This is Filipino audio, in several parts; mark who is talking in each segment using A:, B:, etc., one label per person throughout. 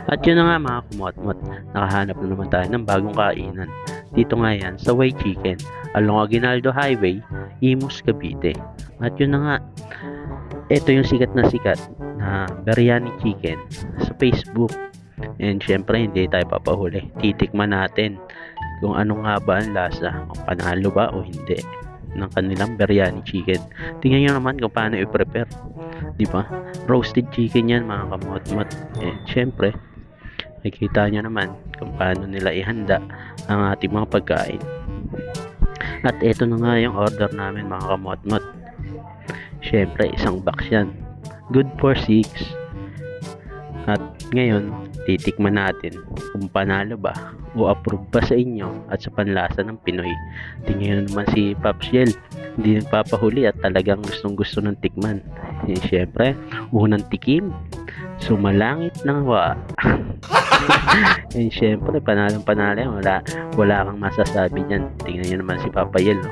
A: At yun na nga mga kumotmot, nakahanap na naman tayo ng bagong kainan. Dito nga yan sa Way Chicken, along Aguinaldo Highway, Imus, Cavite. At yun na nga, ito yung sikat na biryani chicken sa Facebook. And syempre hindi tayo papahuli. Titikman natin kung ano nga ba ang lasa, kung panalo ba o hindi ng kanilang biryani chicken. Tingnan nyo naman kung paano i-prepare. Di ba? Roasted chicken yan mga kamot-mot. And syempre, nakikita nyo naman kung paano nila ihanda ang ating mga pagkain. At ito na nga yung order namin mga kamot-mot. Syempre, isang box yan. Good for 6. At ngayon, titikman natin kung panalo ba o approve ba sa inyo at sa panlasa ng Pinoy. Tingnan naman si Pops Yel, hindi nagpapahuli at talagang gustong-gusto ng tikman. Eh, syempre, unang tikim, sumalangit ng wa. And syempre, panalo, wala kang masasabi dyan. Tingnan nyo naman si Papa Yel, no?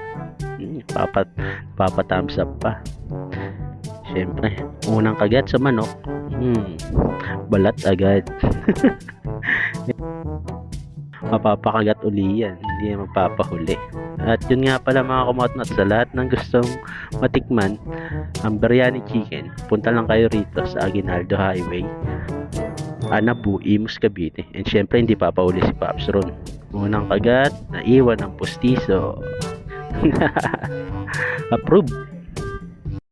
A: Papa thumbs up pa. Syempre, unang kagat sa manok, balat agad. Mapapakagat uli yan, hindi yan magpapahuli. At yun nga pala mga kumotnot, sa lahat ng gustong matikman ang biryani chicken, punta lang kayo rito sa Aguinaldo Highway, Anabu, Imus, Cavite. And syempre hindi papahuli si Pops Ron. Unang kagat, naiwan ng pustiso. Approve.